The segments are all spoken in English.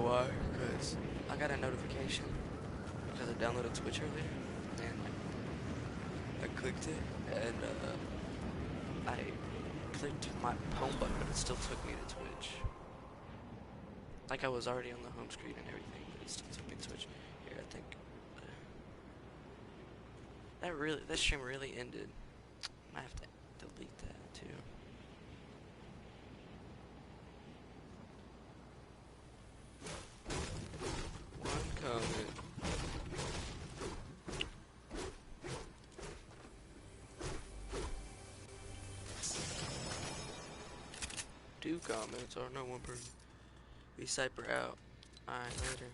why? Because I got a notification because I downloaded Twitch earlier, and I clicked it, and I clicked my home button, but it still took me to Twitch. Like I was already on the home screen and everything, but it still took me to Twitch. Here, I think that stream really ended. I have to delete that too. One comment. Two comments or no one person. We cypher out. Alright, later.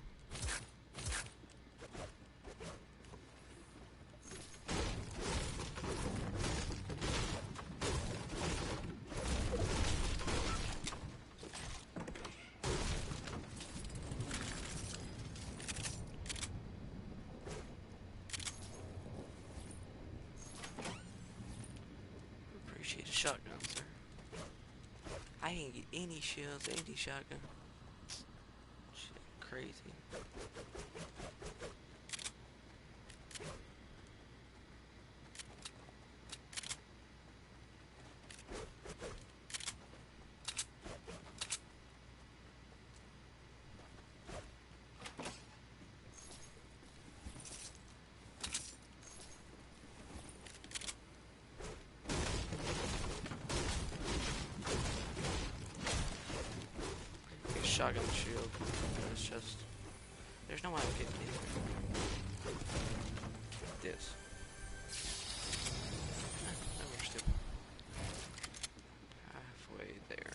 Appreciate a shotgun, sir. I ain't get any shields, any shotgun. Shit, crazy. Shotgun shield. It's just there's no way I'm getting it. This. No, we're still halfway there.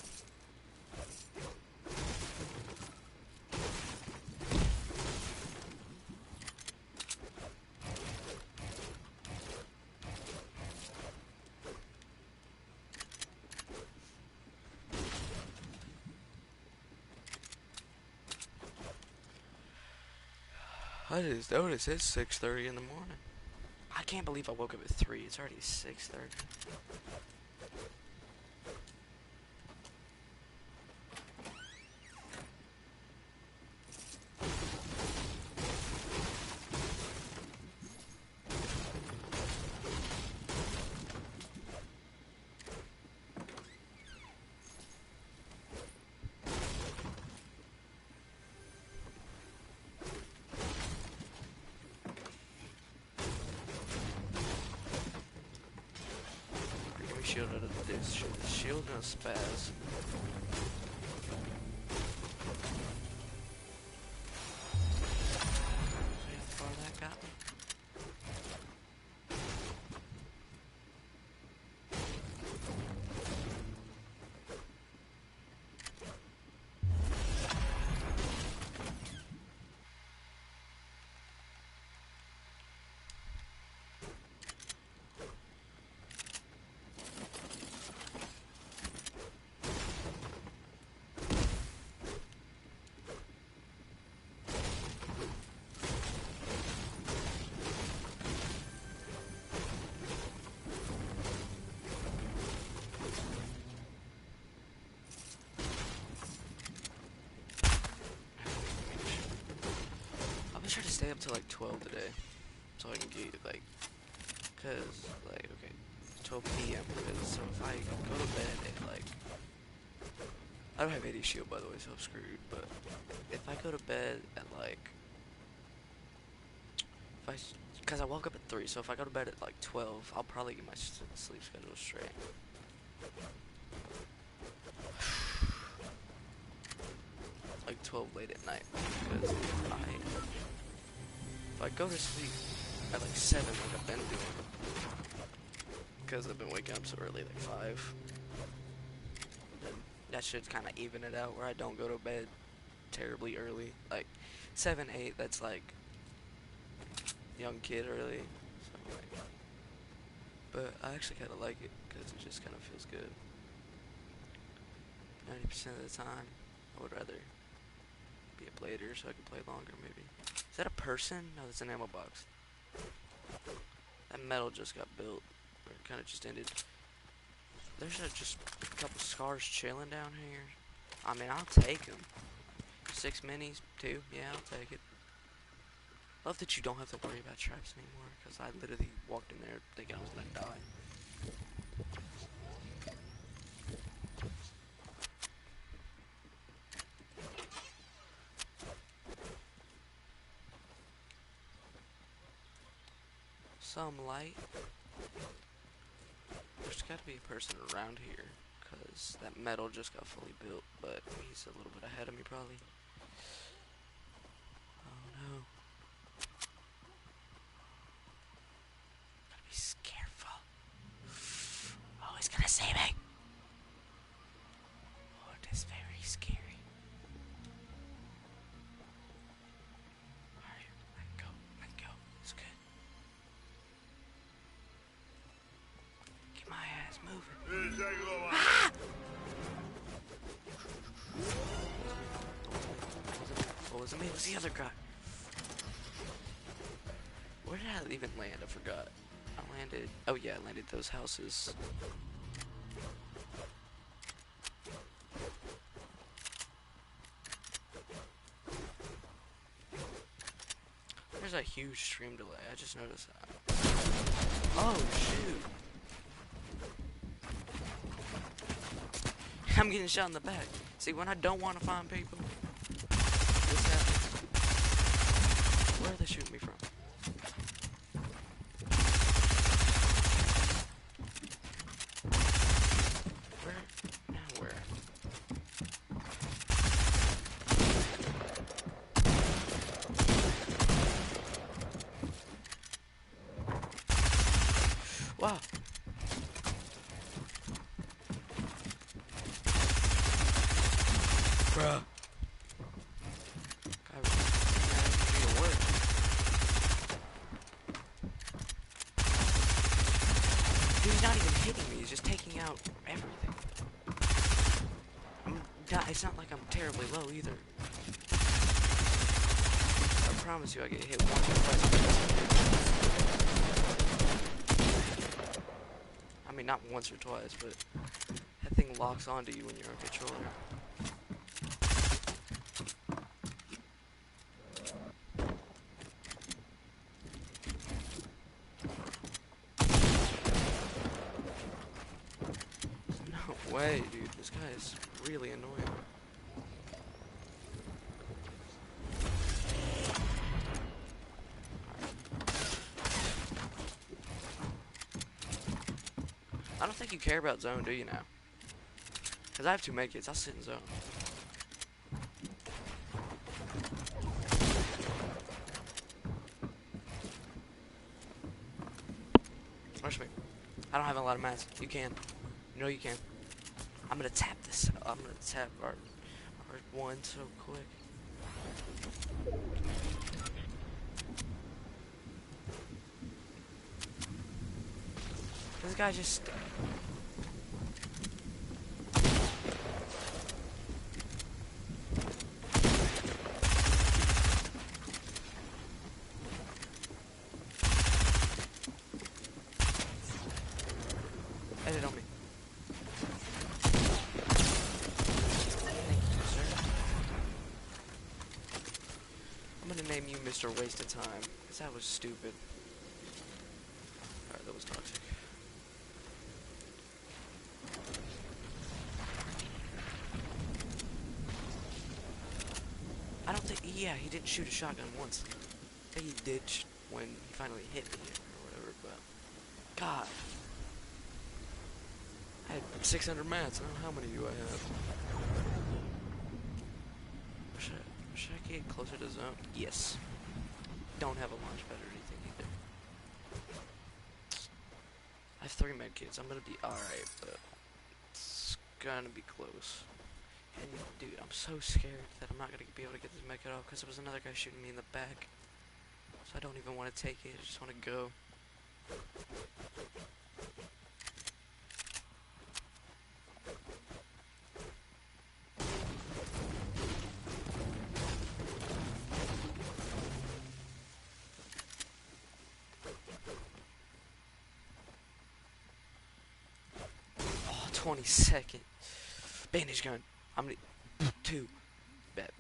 I just noticed it's 6:30 in the morning. I can't believe I woke up at 3. It's already 6:30. Give me shield out of this. Shield no spaz. See how far that got me? I'll be sure to stay up till like 12 today, so I can get like, cause like okay, 12 p.m. Cause so if I go to bed at like, I don't have any shield by the way, so I'm screwed. But if I go to bed at like, if I, cause I woke up at 3, so if I go to bed at like 12, I'll probably get my sleep schedule straight. Like 12 late at night, because if I go to sleep at like 7 like I've been doing, because I've been waking up so early, like 5, then that should kind of even it out where I don't go to bed terribly early. Like 7, 8, that's like young kid early. So like, but I actually kind of like it because it just kind of feels good. 90% of the time, I would rather be up later so I can play longer maybe. Is that a person? No, that's an ammo box. That metal just got built, or it kind of just ended. There's just a couple scars chilling down here. I mean, I'll take them. 6 minis, 2. Yeah, I'll take it. Love that you don't have to worry about traps anymore, because I literally walked in there thinking I was gonna die. Some light. There's gotta be a person around here, because that metal just got fully built, but he's a little bit ahead of me probably. Oh no. Gotta be careful. Oh, he's gonna see me. Oh, it is very scary. Alright, let go. It's good. Get my ass moving. Ah! What was it me? It was the other guy. Where did I even land? I forgot. I landed... Oh yeah, I landed those houses. There's a huge stream delay. I just noticed that. Oh, shoot. I'm getting shot in the back. See, when I don't want to find people, this happens. Where are they shooting me from? Where? Now where? Wow. Bruh. God, to work. Dude, he's not even hitting me. He's just taking out everything. It's not like I'm terribly low either. I promise you I get hit once or twice. I mean, not once or twice, but that thing locks onto you when you're on controller. No way, dude. This guy is really annoying. I don't think you care about zone, do you now? Because I have 2 medkits. I'll sit in zone. Rush me. I don't have a lot of mats. You can. You know you can. I'm gonna tap this. I'm gonna tap our one so quick. This guy just... Edit on me. Thank you, sir. I'm gonna name you Mr. Waste of Time, because that was stupid. Alright, that was toxic. I don't think, yeah, he didn't shoot a shotgun once. I think he did when he finally hit me or whatever, but... God. I had 600 mats, I don't know how many do I have. Should I get closer to zone? Yes. Don't have a launch pad or anything either. I have 3 medkits, I'm gonna be alright, but it's gonna be close. And dude, I'm so scared that I'm not gonna be able to get this medkit off because there was another guy shooting me in the back. So I don't even want to take it, I just want to go. Oh, 20 second. Bandage gun. I'm gonna... 2. Bet.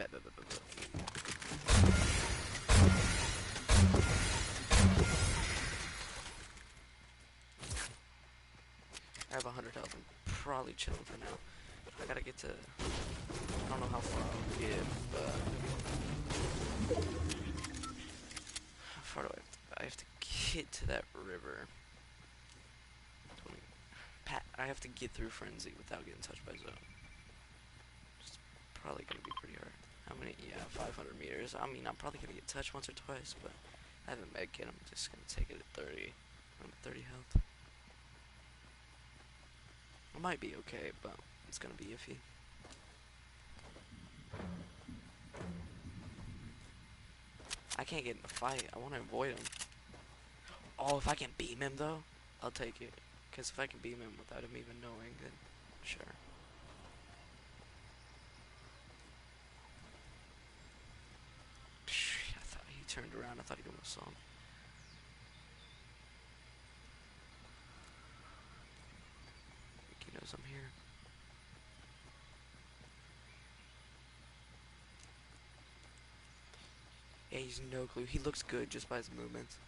I have 100 health. I'm probably chilling for now. I gotta get to... I don't know how far I'll get, but... How far do I have to get to that river? I have to get through Frenzy without getting touched by Zone. It's probably gonna be pretty hard. How many? Yeah, 500 meters. I mean, I'm probably gonna get touched once or twice, but I have a med kit. I'm just gonna take it at 30. I'm at 30 health. I might be okay, but it's gonna be iffy. I can't get in a fight. I want to avoid him. Oh, if I can beam him though, I'll take it. Because if I can beam him without him even knowing, then sure. I thought he turned around. I thought he almost saw him. He knows I'm here. Yeah, he's no clue. He looks good just by his movements.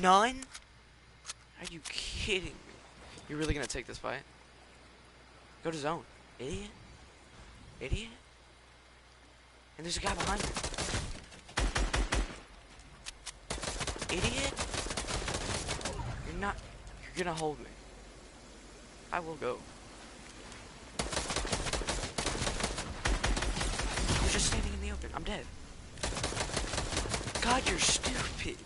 9? Are you kidding me? You're really gonna take this fight? Go to zone. Idiot. Idiot. And there's a guy behind me. Idiot. You're not... You're gonna hold me. I will go. You're just standing in the open. I'm dead. God, you're stupid.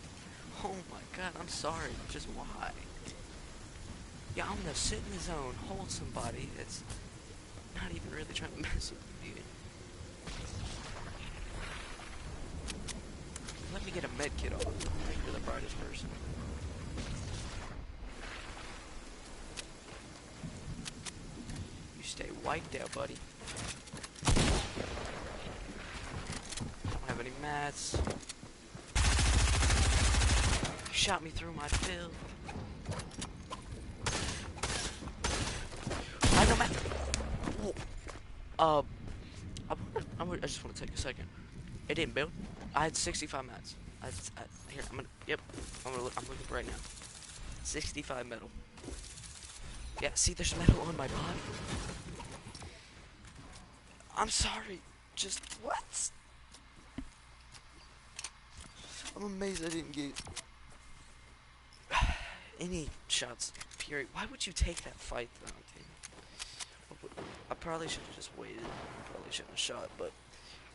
Oh my god, I'm sorry. Just why? Yeah, I'm gonna sit in the zone, hold somebody that's not even really trying to mess with me, dude. Let me get a med kit off. You're the brightest person. You stay wiped out, buddy. Don't have any mats. You shot me through my field. I know, man. I just want to take a second. It didn't build. I had 65 mats. Here, I'm looking right now. 65 metal. Yeah, see, there's metal on my body. I'm sorry. Just what? I'm amazed I didn't get any shots. Period. Why would you take that fight, though? I probably should have just waited. I probably shouldn't have shot, but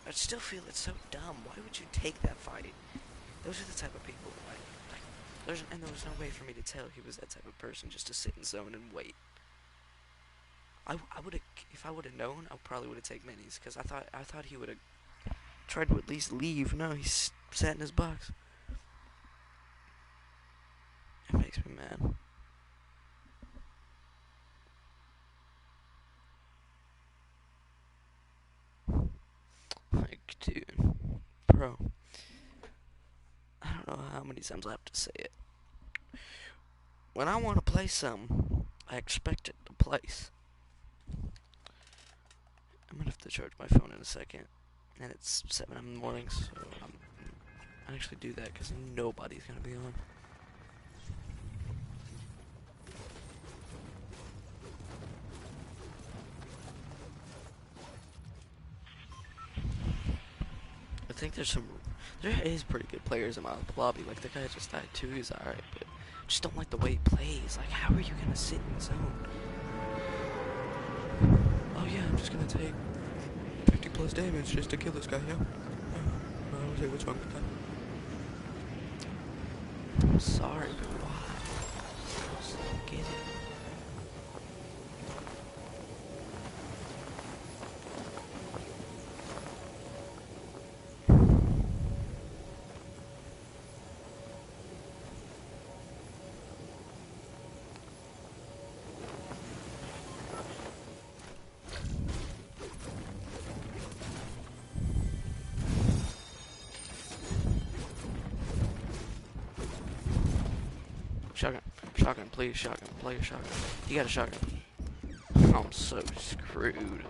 I still feel it's so dumb. Why would you take that fight? Those are the type of people. There was no way for me to tell he was that type of person just to sit in zone and wait. I would have, if I would have known, I probably would have taken minis because I thought he would have tried to at least leave. No, he sat in his box. It makes me mad. Like, dude, bro, I don't know how many times I have to say it. When I want to play something, I expect it to place. I'm gonna have to charge my phone in a second, and it's 7 in the morning, so I actually do that because nobody's gonna be on. I think there is pretty good players in my lobby. Like the guy just died too, he's alright, but I just don't like the way he plays. Like, how are you gonna sit in zone? Oh yeah, I'm just gonna take 50 plus damage just to kill this guy, yeah? I don't see what's wrong with that. I'm sorry, but why? I just don't get it. Shotgun. Shotgun, please. Shotgun. Play a shotgun. You got a shotgun. I'm so screwed.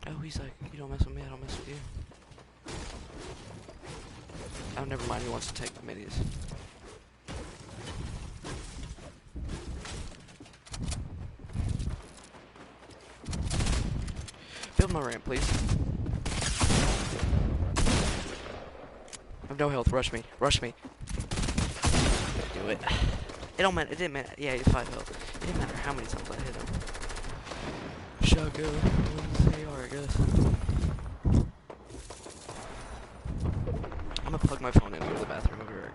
Oh, he's like, you don't mess with me, I don't mess with you. Oh, never mind, he wants to take the minis. Build my ramp, please. I have no health, rush me, rush me. Do it. It don't matter, it didn't matter. Yeah, he's 5 health. It didn't matter how many times I hit him. Shotgun, AR, I guess. I'm gonna plug my phone in and go to the bathroom over here.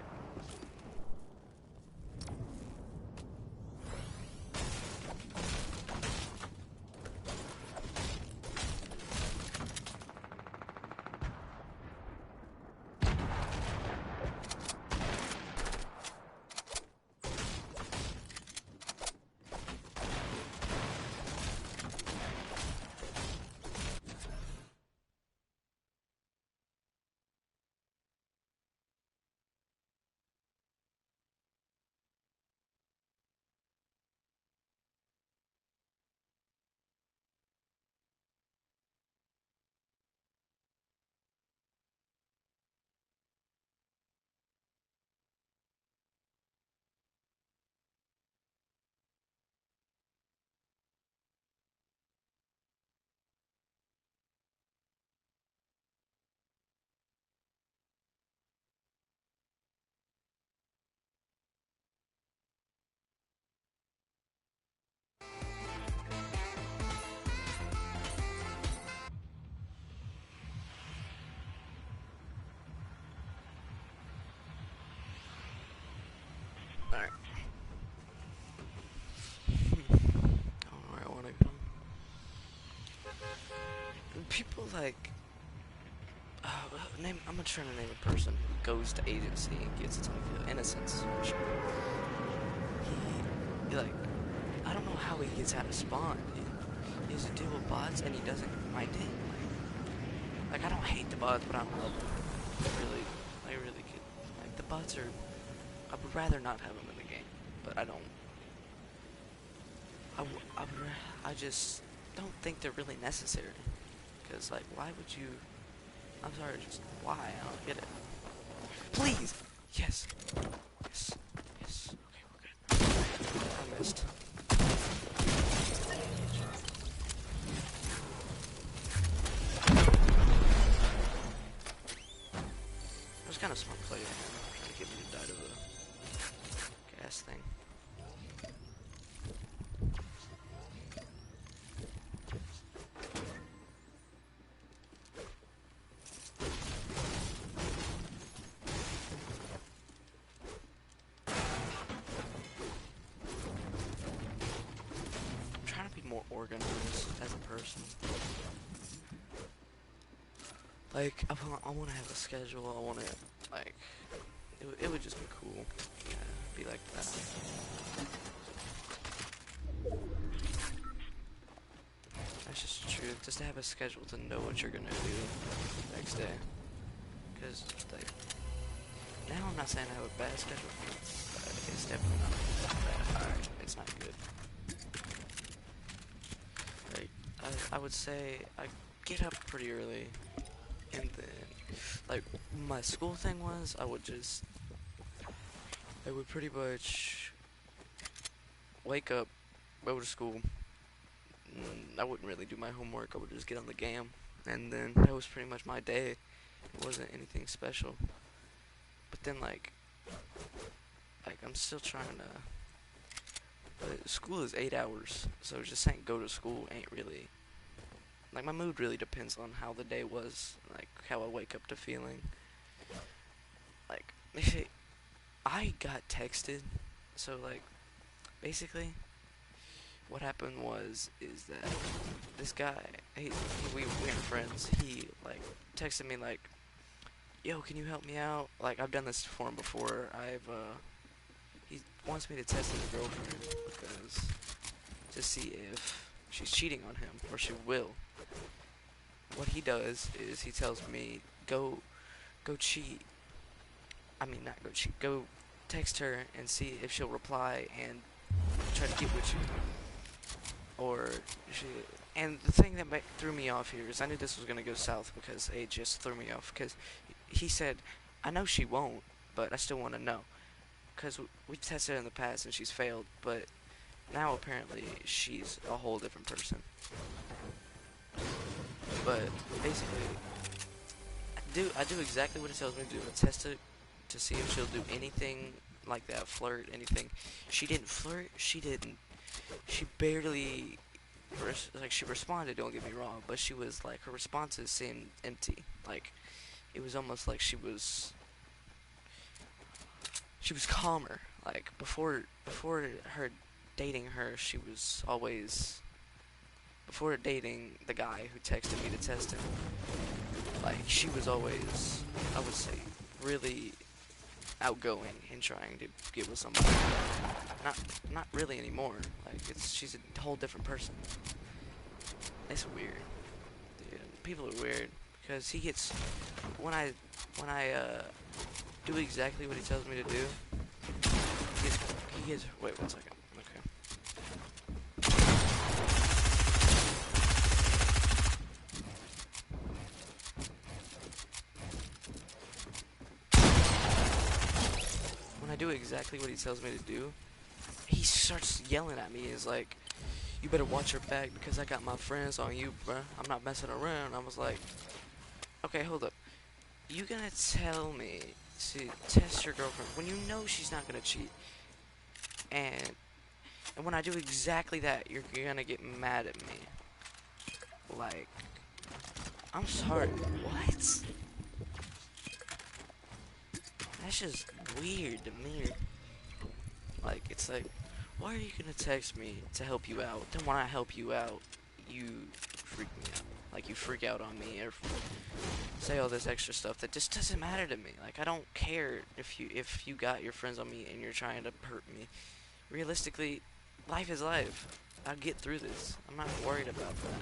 Alright. I don't know where I wanna go. People like I'm gonna try to name a person who goes to agency and gets a ton of innocence. Sure. He like, I don't know how he gets out of spawn. He has to deal with bots and he doesn't mind it. Like I don't hate the bots, but I don't love them. I really could. Like the bots are, I would rather not have them in the game, but I don't. I just don't think they're really necessary. Cause like, why would you? I'm sorry, just why? I don't get it. Please! Yes! Yes. Yes. Okay, we're good. I missed. I was kind of smart play trying to get me to die to the gas thing. More organized as a person. Like, I want to have a schedule. I want to, like, it would just be cool. Yeah, be like that. That's just true. Just to have a schedule to know what you're gonna do the next day. Because, like, now I'm not saying I have a bad schedule, but it's definitely not bad. Alright, it's not good. I would say I get up pretty early, and then, like, my school thing was, I would pretty much wake up, go to school, I wouldn't really do my homework, I would just get on the game, and then that was pretty much my day. It wasn't anything special, but then, like I'm still trying to, but school is 8 hours, so just saying go to school ain't really. Like, my mood really depends on how the day was, like, how I wake up to feeling. Like, I got texted, so, like, basically, what happened is that this guy, we were friends, he, like, texted me, like, yo, can you help me out? Like, I've done this for him before. He wants me to test his girlfriend, because, to see if she's cheating on him, or she will. what he does is he tells me go cheat. I mean, not go cheat. Go text her and see if she'll reply and try to get with you. Or she. And the thing that threw me off here is I knew this was gonna go south because it just threw me off because he said, "I know she won't, but I still want to know." Because we've tested in the past and she's failed, but now apparently she's a whole different person. But basically, I do exactly what it tells me to do. I test it to see if she'll do anything like that, flirt, anything. She didn't flirt. She didn't. She barely. Like she responded. Don't get me wrong, but she was like her responses seemed empty. Like it was almost like she was calmer. Like before her dating her, she was always before dating the guy who texted me to test him. Like she was always, I would say, really outgoing and trying to get with somebody. Not not really anymore. Like she's a whole different person. It's weird. Dude, people are weird because he gets when I do exactly what he tells me to do. He gets wait 1 second. Okay. When I do exactly what he tells me to do, he starts yelling at me. He's like, "You better watch your back because I got my friends on you, bruh. I'm not messing around." I was like, "Okay, hold up. You gonna tell me to test your girlfriend when you know she's not gonna cheat, and when I do exactly that, you're gonna get mad at me? Like, I'm sorry. What? That's just weird to me. Like, it's like, why are you gonna text me to help you out? Then when I help you out, you freak me out. Like, you freak out on me or say all this extra stuff that just doesn't matter to me. Like, I don't care if you got your friends on me and you're trying to hurt me. Realistically, life is life. I'll get through this. I'm not worried about that.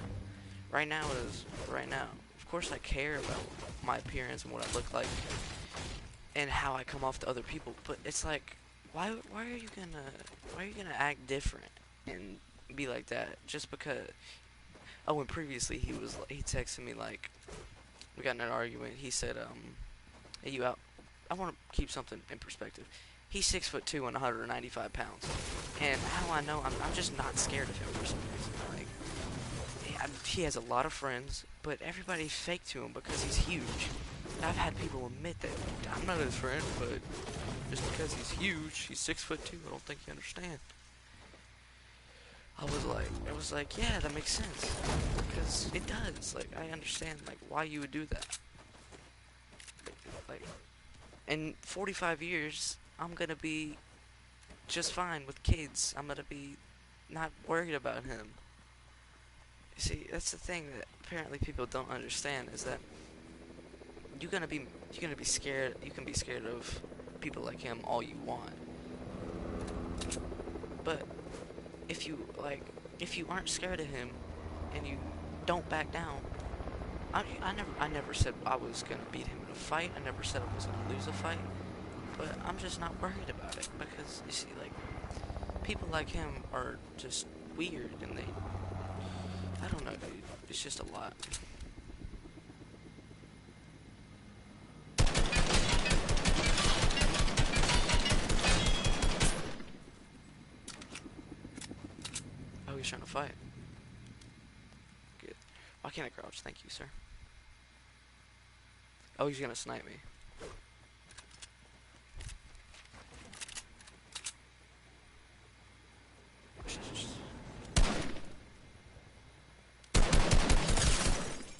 Right now is right now. Of course, I care about my appearance and what I look like and how I come off to other people. But it's like, why are you gonna act different and be like that just because? Oh, and previously he texted me like we got in an argument. He said, "Hey, you out?" I want to keep something in perspective. He's 6'2" and 195 pounds, and how do I know? I'm just not scared of him for some reason. Like he has a lot of friends, but everybody's fake to him because he's huge. And I've had people admit that I'm not his friend, but just because he's huge, he's 6'2". I don't think you understand. I was like, yeah, that makes sense, because it does. Like, I understand like why you would do that. Like, in 45 years, I'm gonna be just fine with kids. I'm gonna be not worried about him. You see, that's the thing that apparently people don't understand is that you're gonna be scared. You can be scared of people like him all you want, but if you like, if you aren't scared of him and you don't back down, I never said I was gonna beat him in a fight. I never said I was gonna lose a fight, but I'm just not worried about it because you see, like, people like him are just weird and I don't know, dude. It's just a lot. Oh, he's trying to fight. Good. Why can't I crouch? Thank you, sir. Oh, he's gonna snipe me.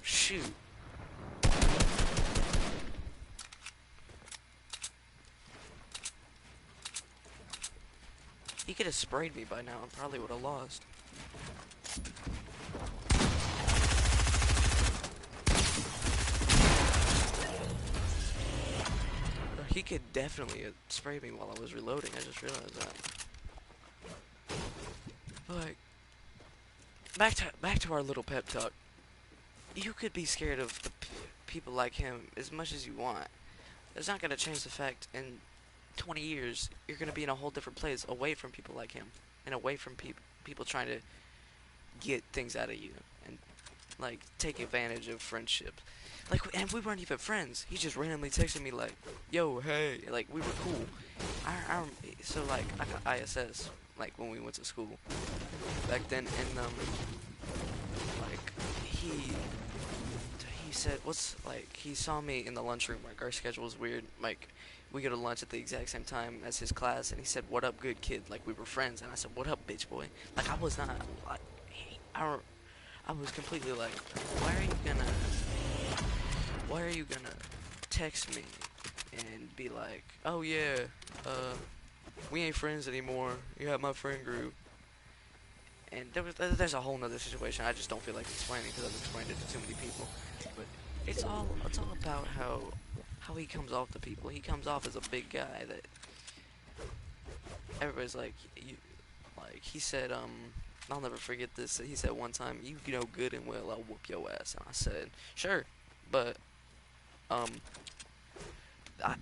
Shoot. He could have sprayed me by now and probably would have lost. He could definitely have sprayed me while I was reloading. I just realized that. But like, back to our little pep talk. you could be scared of the people like him as much as you want. It's not gonna change the fact in 20 years you're gonna be in a whole different place, away from people like him, and away from people trying to get things out of you and like take advantage of friendship. Like, and we weren't even friends. He just randomly texted me like, "Yo, hey," like we were cool. I so like I got ISS like when we went to school back then, and like he said, what's like he saw me in the lunchroom. Like our schedule was weird. Like we go to lunch at the exact same time as his class, and he said, "What up, good kid?" Like we were friends, and I said, "What up, bitch boy?" Like I was not like I don't. I was completely like, why are you gonna text me and be like, oh yeah, we ain't friends anymore. You have my friend group. And there's a whole nother situation. I just don't feel like explaining because I've explained it to too many people. But it's all about how he comes off to people. He comes off as a big guy that everybody's like, you, like he said, I'll never forget this. He said one time, "You know good and well I'll whoop your ass." And I said, "Sure," but um,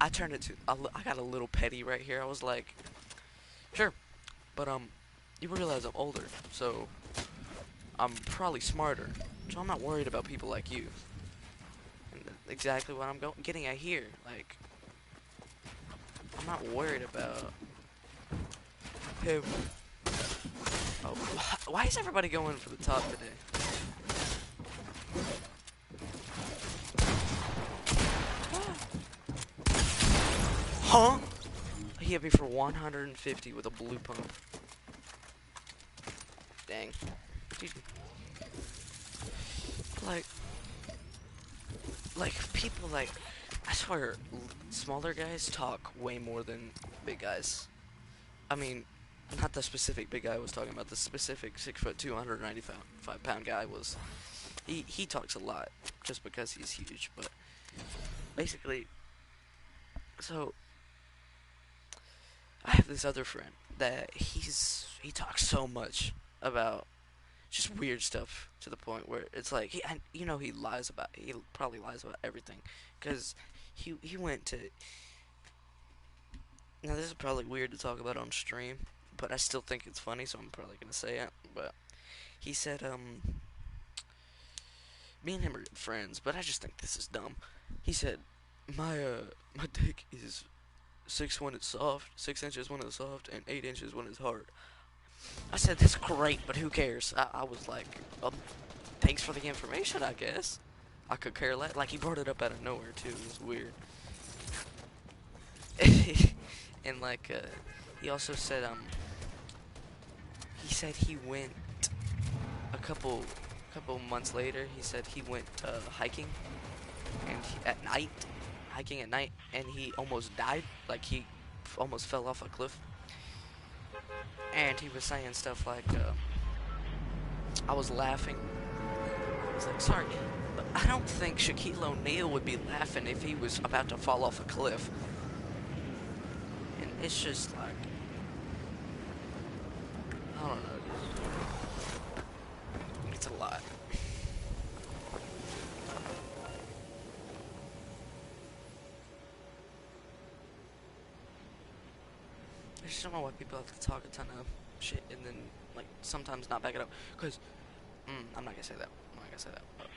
I turned it to I got a little petty right here. I was like, "Sure," but you realize I'm older, so I'm probably smarter, so I'm not worried about people like you. And that's exactly what I'm getting at here. Like, I'm not worried about him. Oh, why is everybody going for the top today? Huh? He hit me for 150 with a blue pump. Dang. Dude. Like, people like, I swear, smaller guys talk way more than big guys. I mean, not the specific big guy I was talking about. The specific 6'2", 195 pound guy was. He talks a lot just because he's huge. But basically, so I have this other friend that he talks so much about just weird stuff to the point where it's like he probably lies about everything because he went to. Now this is probably weird to talk about on stream, but I still think it's funny, so I'm probably gonna say it. But he said me and him are friends, but I just think this is dumb. He said my dick is 6 when it's soft, 6 inches when it's soft, and 8 inches when it's hard. I said that's great, but who cares? I was like, thanks for the information, I guess. I could care less. Like he brought it up out of nowhere too. It was weird. And like he also said he said he went a couple months later. He said he went hiking and at night, hiking at night, and he almost died. Like he almost fell off a cliff. And he was saying stuff like, I was laughing. He's like, sorry, but I don't think Shaquille O'Neal would be laughing if he was about to fall off a cliff. And it's just like, I don't know. It's a lot. I just don't know why people have to talk a ton of shit and then, like, sometimes not back it up. Because, I'm not gonna say that. I'm not gonna say that. But,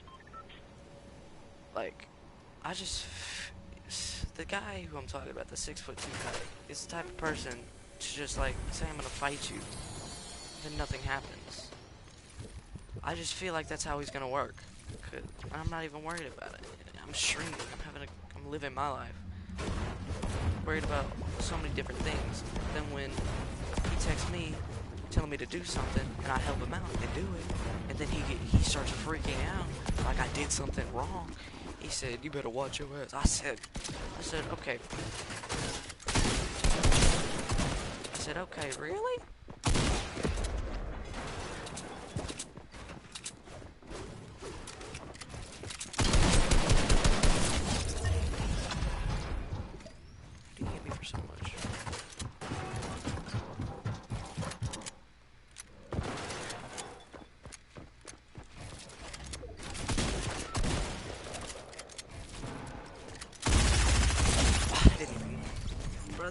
like, I just. The guy who I'm talking about, the 6'2" guy, is the type of person to just, like, say I'm gonna fight you, then nothing happens. I just feel like that's how he's gonna work. Cause I'm not even worried about it. I'm streaming. I'm living my life. Worried about so many different things. Then when he texts me telling me to do something and I help him out and do it, and then he starts freaking out like I did something wrong. He said, "You better watch your ass." I said, "Okay." I said, "Okay, really?" He hit me for so much.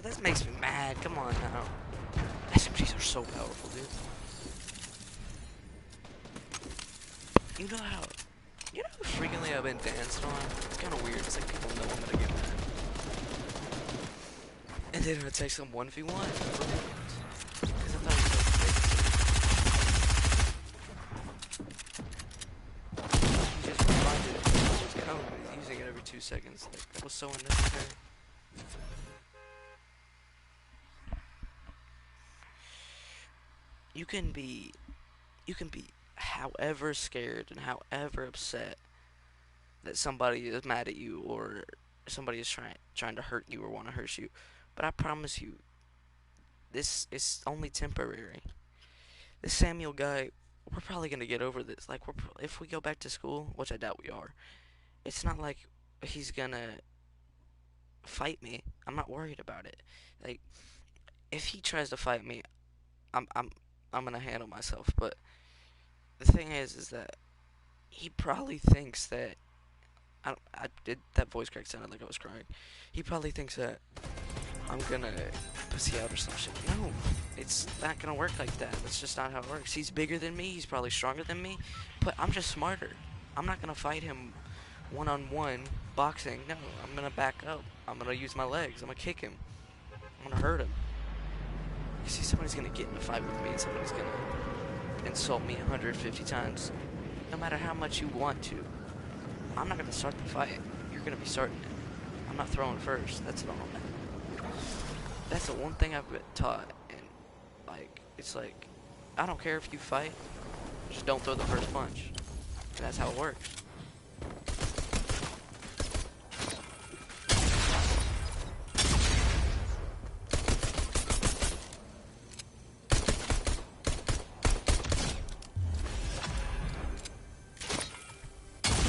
bro. That makes me mad. Come on now. SMGs are so powerful, dude. You know how frequently I've been danced on? It's kind of weird. It's like people know I'm gonna get mad. And then it takes some 1v1 for weekends. Because I thought he just reminded him of his code, but he's using it every 2 seconds. Like, that was so unnecessary. You can be, you can be however scared and however upset that somebody is mad at you or somebody is trying to hurt you or want to hurt you. But I promise you, this is only temporary. This Samuel guy, we're probably gonna get over this. Like, if we go back to school, which I doubt we are, it's not like he's gonna fight me. I'm not worried about it. Like, if he tries to fight me, I'm I'm I'm gonna handle myself. But the thing is that he probably thinks that I did that voice crack sounded like I was crying. He probably thinks that I'm gonna pussy out or some shit. No, it's not gonna work like that. That's just not how it works. He's bigger than me. He's probably stronger than me, but I'm just smarter. I'm not gonna fight him one-on-one boxing. No, I'm gonna back up. I'm gonna use my legs. I'm gonna kick him. I'm gonna hurt him. You see, somebody's gonna get in a fight with me, and somebody's gonna insult me 150 times. No matter how much you want to, I'm not gonna start the fight. You're gonna be starting it. I'm not throwing first. That's all. That's the one thing I've been taught, and like, it's like, I don't care if you fight, just don't throw the first punch. And that's how it works.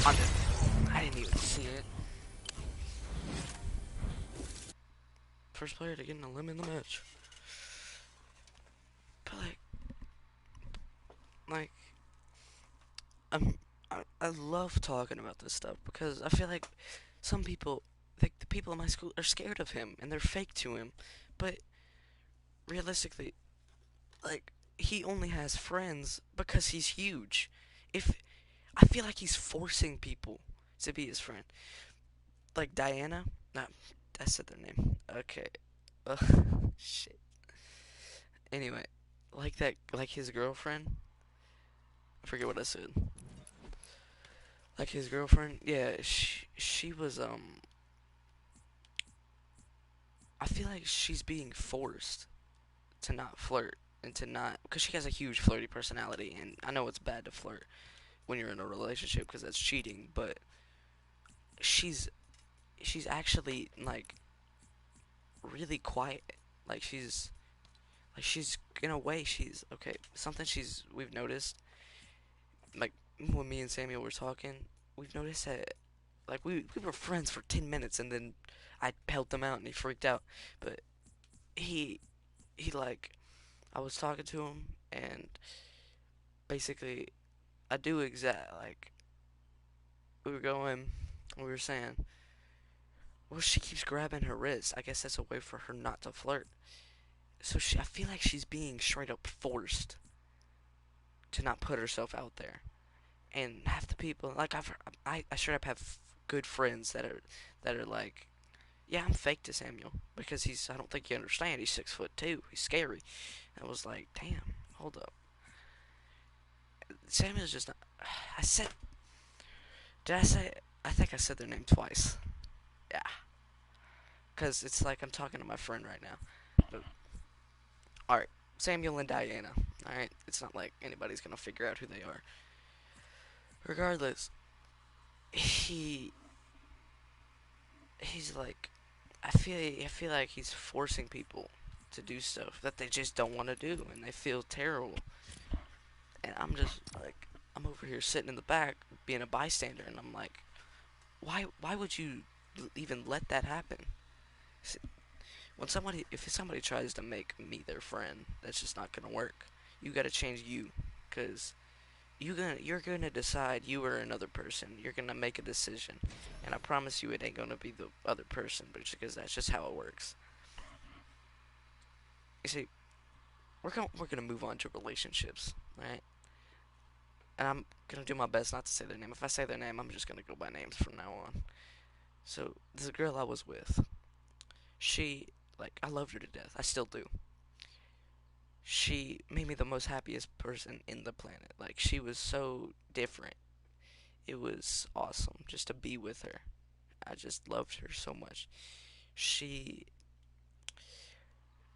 I didn't even see it. First player to get in a limb in the match. But like, I love talking about this stuff because I feel like some people, like the people in my school, are scared of him and they're fake to him. But realistically, like, he only has friends because he's huge. If I feel like he's forcing people to be his friend, like Diana. No, I said their name. Okay. Shit. Anyway, like that, like his girlfriend. I forget what I said. Like his girlfriend. Yeah, she was I feel like she's being forced to not flirt and to not, because she has a huge flirty personality, and I know it's bad to flirt when you're in a relationship because that's cheating, but she's she's actually like really quiet. Like she's in a way she's okay. Something we've noticed, like when me and Samuel were talking, we've noticed that like we were friends for 10 minutes and then I helped him out and he freaked out. But he he like I was talking to him and basically I do exact like we were going we were saying, well, she keeps grabbing her wrist. I guess that's a way for her not to flirt. So I feel like she's being straight up forced to not put herself out there. And half the people, like I straight up have good friends that are like, yeah, I'm fake to Samuel because I don't think you understand. He's 6'2". He's scary. I was like, damn, hold up. Samuel's just not. I said, did I say? I think I said their name twice. Yeah, because it's like I'm talking to my friend right now. But all right, Samuel and Diana. All right, it's not like anybody's gonna figure out who they are. Regardless, he he's like, I feel like he's forcing people to do stuff that they just don't want to do, and they feel terrible. And I'm just like, I'm over here sitting in the back being a bystander, and I'm like, why would you even let that happen? When if somebody tries to make me their friend, that's just not gonna work. You gotta change you, cause you're gonna decide you or another person. You're gonna make a decision, and I promise you, it ain't gonna be the other person, but because that's just how it works. you see, we're gonna move on to relationships, right? And I'm gonna do my best not to say their name. If I say their name, I'm just gonna go by names from now on. So this girl I was with, she like I loved her to death. I still do. She made me the most happiest person in the planet. Like she was so different. It was awesome just to be with her. I just loved her so much. She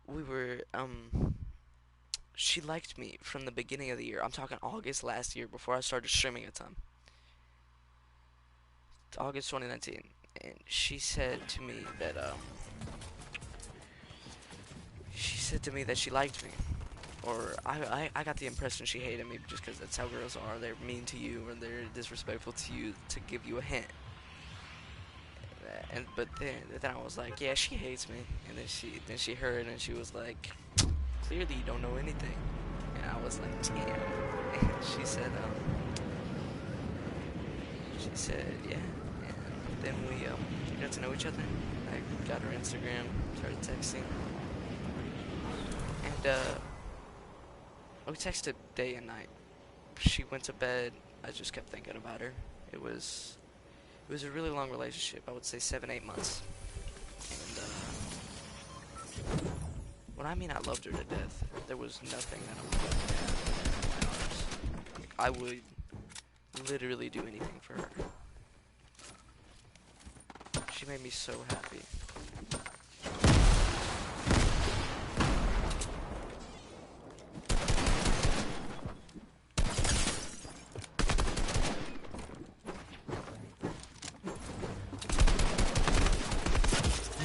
we were she liked me from the beginning of the year. I'm talking August last year before I started streaming a ton. August 2019, and she said to me that she liked me, or I got the impression she hated me just because that's how girls are. They're mean to you or they're disrespectful to you to give you a hint. And but then I was like, yeah, she hates me. And then she heard and she was like, clearly you don't know anything. And I was like, damn. And she said yeah. And then we got to know each other. I got her Instagram, started texting, and we texted day and night. She went to bed. I just kept thinking about her. It was a really long relationship. I would say 7, 8 months. And when I mean I loved her to death, there was nothing that I would put in my arms. Like, I would literally do anything for her. She made me so happy.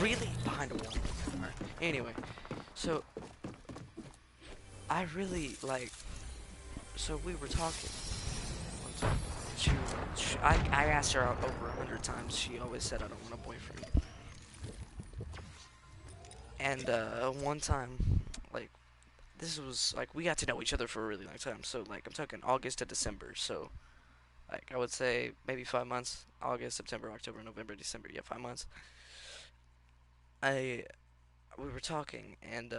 Really? Behind a wall. Alright. Anyway, so I really like. So we were talking one time. I asked her out over 100 times. She always said I don't want a boyfriend. And one time, like this was like we got to know each other for a really long time. So like I'm talking August to December. So like I would say maybe 5 months. August, September, October, November, December. Yeah, 5 months. I we were talking and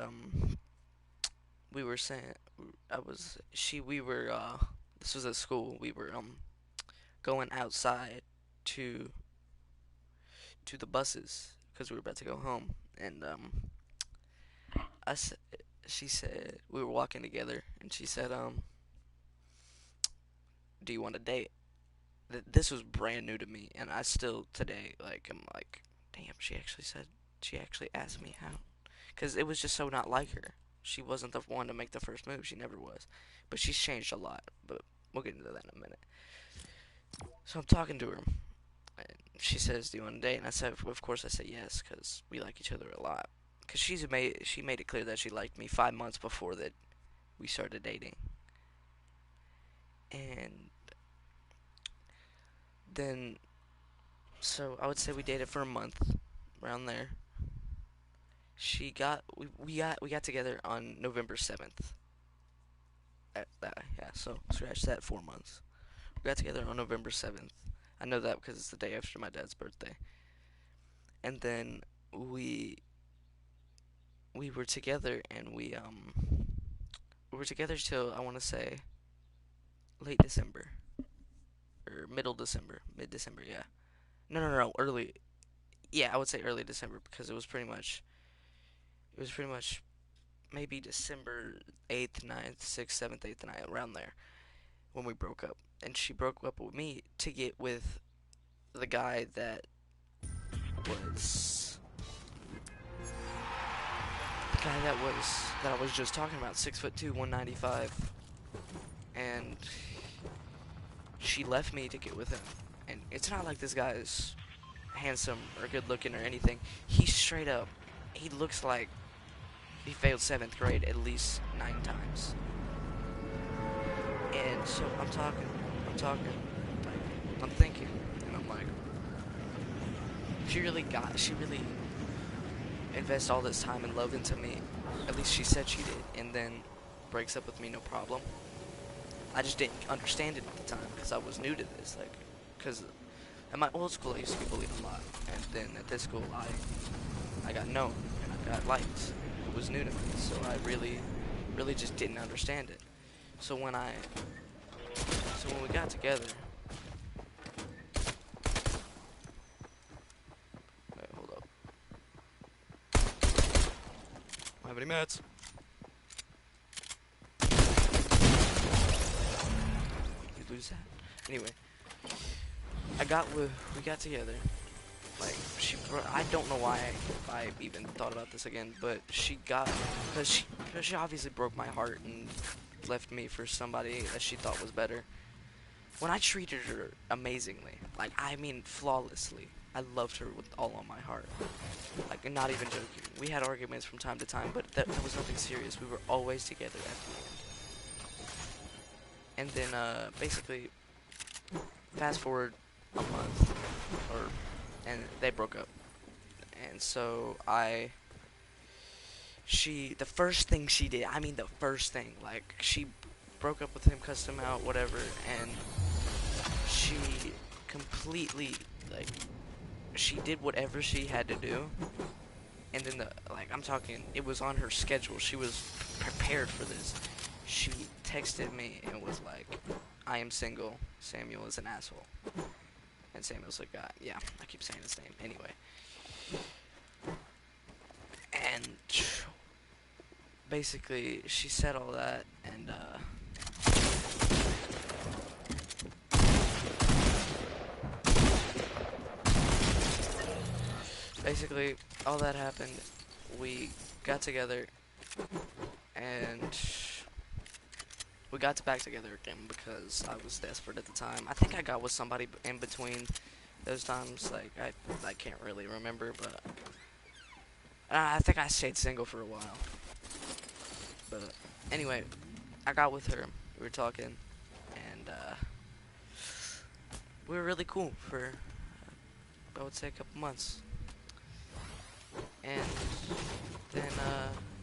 we were saying I was she we were this was at school. We were going outside to the buses because we were about to go home. And I s- she said we were walking together, and she said, "Do you want to date?" This was brand new to me, and I still today like I'm like, damn, she actually asked me out, because it was just so not like her. She wasn't the one to make the first move. She never was, but she's changed a lot. But we'll get into that in a minute. So I'm talking to her, and she says, "Do you want to date?" And I said, "Of course." I said yes, because we like each other a lot. Because she made it clear that she liked me 5 months before that we started dating. And then, so I would say we dated for a month, around there. We got together on November 7th. Yeah, so scratch that, 4 months. We got together on November 7th. I know that because it's the day after my dad's birthday. And then we we were together, and we were together till I want to say late December or middle December, mid December. Yeah. No, no, no, no, early. Yeah, I would say early December because it was pretty much maybe December 8th, 9th, 6th, 7th, 8th, 9th, around there when we broke up. And she broke up with me to get with the guy was that I was just talking about, 6'2", 195, and she left me to get with him. And it's not like this guy is handsome or good looking or anything. He's straight up. He looks like he failed 7th grade at least 9 times. And so like, I'm thinking, and I'm like, she really invests all this time and love into me. At least she said she did, and then breaks up with me, no problem. I just didn't understand it at the time because I was new to this. Like, because at my old school I used to be bullied a lot, and then at this school I got known and I got liked. was new to me, so I really just didn't understand it. So when we got together, wait, hold up, don't have any mats. You lose that. Anyway, we got together. Like I don't know why I even thought about this again, but because she obviously broke my heart and left me for somebody that she thought was better. When I treated her amazingly, like I mean flawlessly, I loved her with all of my heart. Like not even joking. We had arguments from time to time, but that was nothing serious. We were always together at the end. And then basically, fast forward a month, or and they broke up. And so the first thing she did, I mean the first thing, like she broke up with him, cussed him out, whatever, and she completely, like, she did whatever she had to do, and then I'm talking, it was on her schedule, she was prepared for this. She texted me and was like, I am single, Samuel is an asshole. And Samuel's like, yeah, I keep saying his name, anyway. And basically, she said all that, and basically, all that happened. We got together, and we got back together again because I was desperate at the time. I think I got with somebody in between those times. Like I can't really remember, but I think I stayed single for a while. But anyway, I got with her. We were talking, and we were really cool for I would say a couple months. And then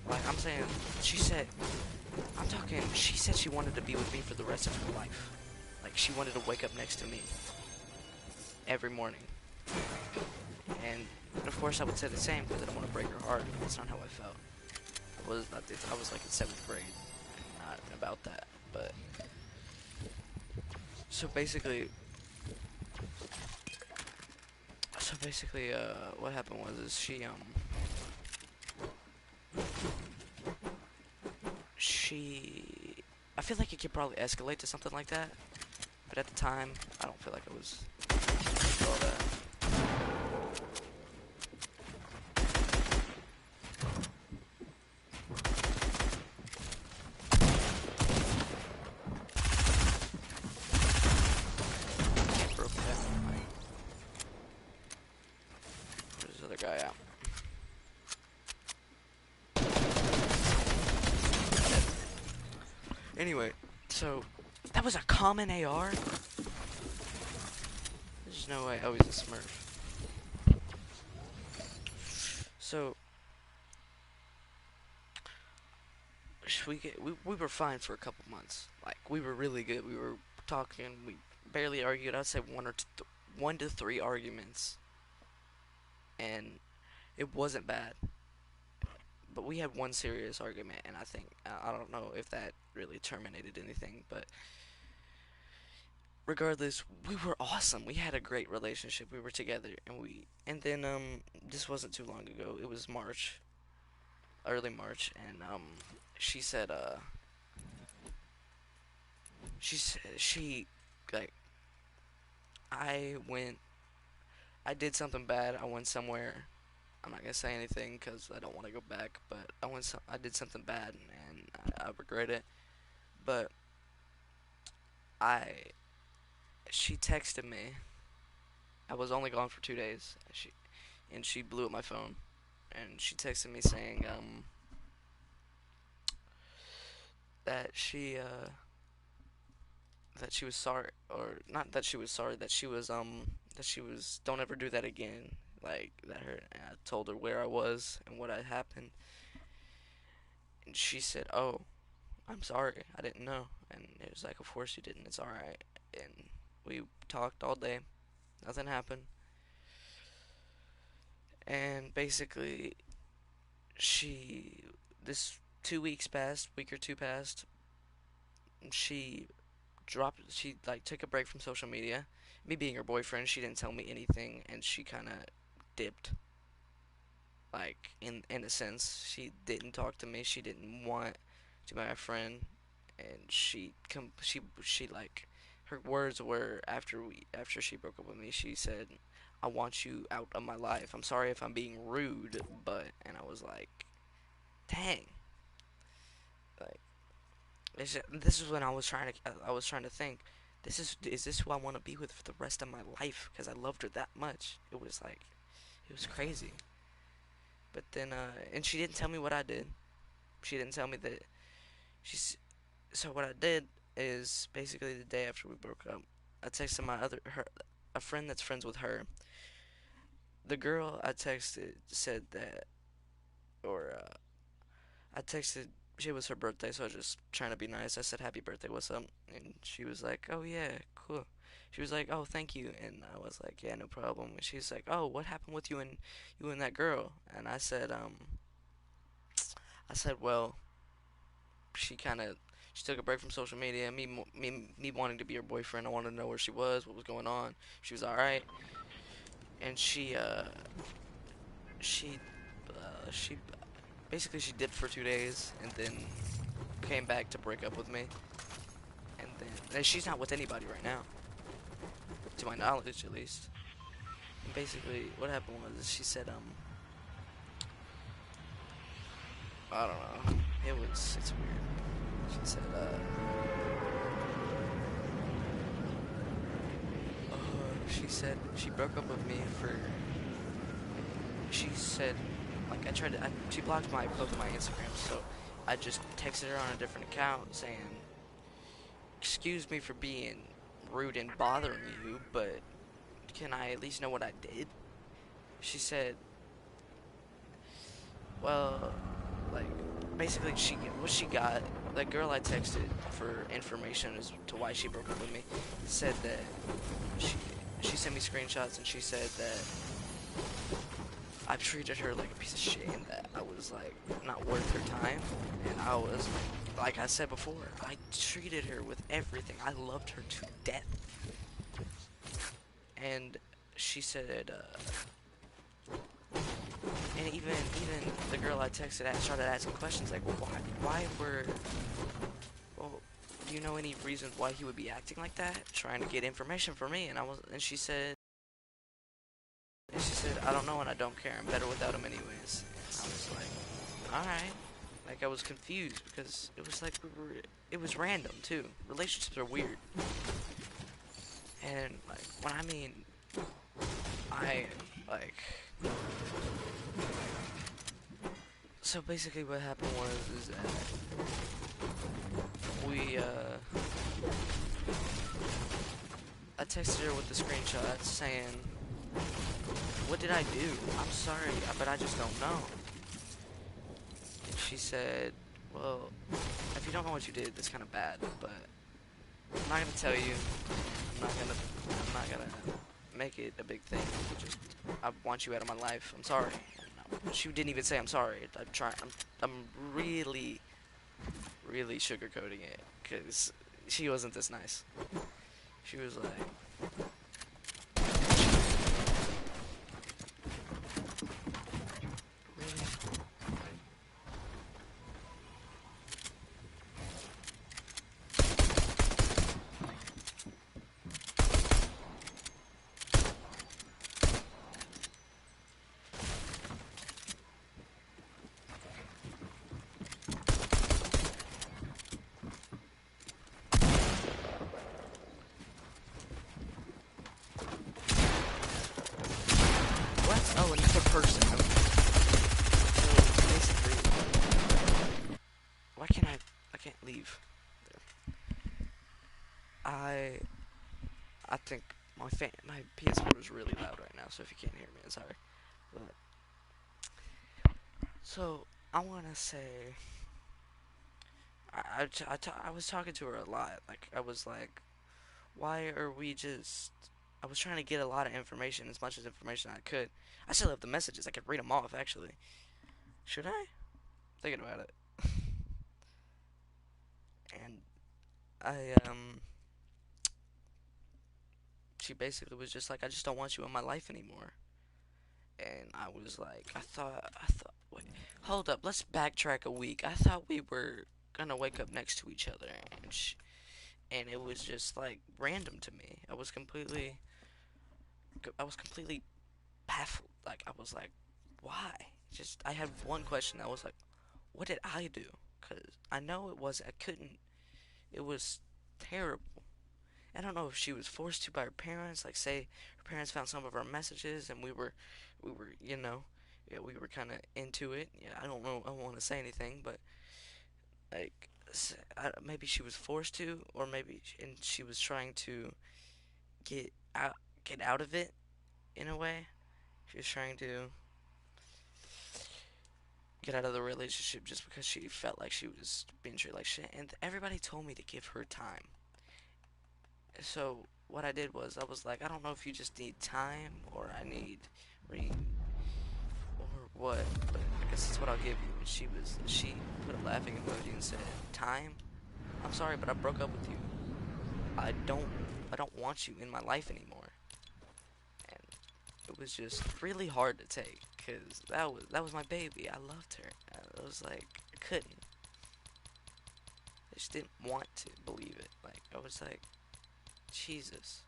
like I'm saying, she said she wanted to be with me for the rest of her life. Like she wanted to wake up next to me every morning. And of course I would say the same because I don't want to break her heart. That's not how I felt. I was like in 7th grade, not about that. But so basically, what happened was is she I feel like it could probably escalate to something like that, but at the time I don't feel like it was all that. Broke that. Where's this other guy out? Anyway, so that was a common AR? There's no way. Oh, he's a Smurf. So we were fine for a couple months. Like we were really good. We were talking. We barely argued. I'd say 1 to 3 arguments, and it wasn't bad. But we had one serious argument, and I think I don't know if that really terminated anything. But regardless, we were awesome. We had a great relationship. We were together, and then this wasn't too long ago. It was March, early March, and she said she like I did something bad. I went somewhere. I'm not gonna say anything because I don't want to go back. But I did something bad and I regret it. But I she texted me. I was only gone for 2 days. She blew up my phone, and she texted me saying that she was sorry, or not that she was sorry, that she was don't ever do that again. Like that her and I told her where I was and what had happened, and she said, "Oh, I'm sorry, I didn't know." And it was like, "Of course you didn't. It's all right." And we talked all day. Nothing happened. And basically, she this 2 weeks passed, week or two passed. She she like took a break from social media. Me being her boyfriend, she didn't tell me anything, and she kind of dipped. Like in a sense, she didn't talk to me. She didn't want to be my friend, and she like her words were after she broke up with me. She said, "I want you out of my life. I'm sorry if I'm being rude, but," and I was like, "Dang." Like this is when I was trying to think, is this who I want to be with for the rest of my life? Because I loved her that much. It was crazy. But then and she didn't tell me what I did. She didn't tell me that she's. So what I did is basically the day after we broke up, I texted a friend that's friends with her. The girl I texted said that, or I texted. It was her birthday, so I was just trying to be nice. I said, "Happy birthday, what's up?" And she was like, "Oh yeah, cool." She was like, "Oh, thank you," and I was like, "Yeah, no problem." And she's like, "Oh, what happened with you and that girl?" And I said, "Well, she kind of she took a break from social media. Me wanting to be her boyfriend. I wanted to know where she was, what was going on. She was all right, and she she basically she dipped for 2 days and then came back to break up with me. And she's not with anybody right now, to my knowledge at least. And basically, what happened was she said I don't know. It's weird. She said she said she broke up with me for she said, like, she blocked both of my Instagrams, so I just texted her on a different account saying, "Excuse me for being rude and bothering you, but can I at least know what I did?" She said, "Well, like, basically what she got, the girl I texted for information as to why she broke up with me, said that she she sent me screenshots, and she said that I treated her like a piece of shit, and that I was like not worth her time. And I was like I said before, I treated her with everything. I loved her to death." And she said, and even the girl I texted started asking questions like, "Well, why were well, do you know any reasons why he would be acting like that, trying to get information from me?" And she said, "I don't know and I don't care. I'm better without him anyways." And I was like, all right. Like, I was confused because it was like it was random too. Relationships are weird. And like when I mean I like so basically what happened was is that we I texted her with the screenshots saying, "What did I do? I'm sorry, but I just don't know." And she said, "Well, if you don't know what you did, that's kind of bad, but I'm not gonna tell you. I'm not gonna make it a big thing. Just, I want you out of my life. I'm sorry." And she didn't even say I'm sorry. I'm really, really sugarcoating it because she wasn't this nice. She was like, "Really?" What? Oh, another person. Okay. So basically, why can't I can't leave. I I think my PS4 is really loud right now, so if you can't hear me, I'm sorry. But so I want to say I was talking to her a lot. Like I was like, why are we just? I was trying to get a lot of information, as much as information I could. I still have the messages. I could read them off actually. Should I? Thinking about it. And I, she basically was just like, I just don't want you in my life anymore. And I was like, wait, hold up, let's backtrack a week. I thought we were gonna wake up next to each other, and it was just like random to me. I was completely baffled. Like, I was like, why? Just, I had one question. I was like, what did I do? Because I know I couldn't, it was terrible. I don't know if she was forced to by her parents. Like, say her parents found some of our messages and yeah, we were kind of into it. Yeah, I don't know. I don't want to say anything, but like, maybe she was forced to, or and she was trying to get out, get out of it in a way. She was trying to get out of the relationship just because she felt like she was being treated like shit. And everybody told me to give her time. So what I did was I was like, I don't know if you just need time or I need re or what, but I guess that's what I'll give you. And she put a laughing emoji and said, time? I'm sorry, but I broke up with you. I don't I don't want you in my life anymore. And it was just really hard to take because that was my baby. I loved her. I was like, I couldn't. I just didn't want to believe it. Like, I was like, Jesus.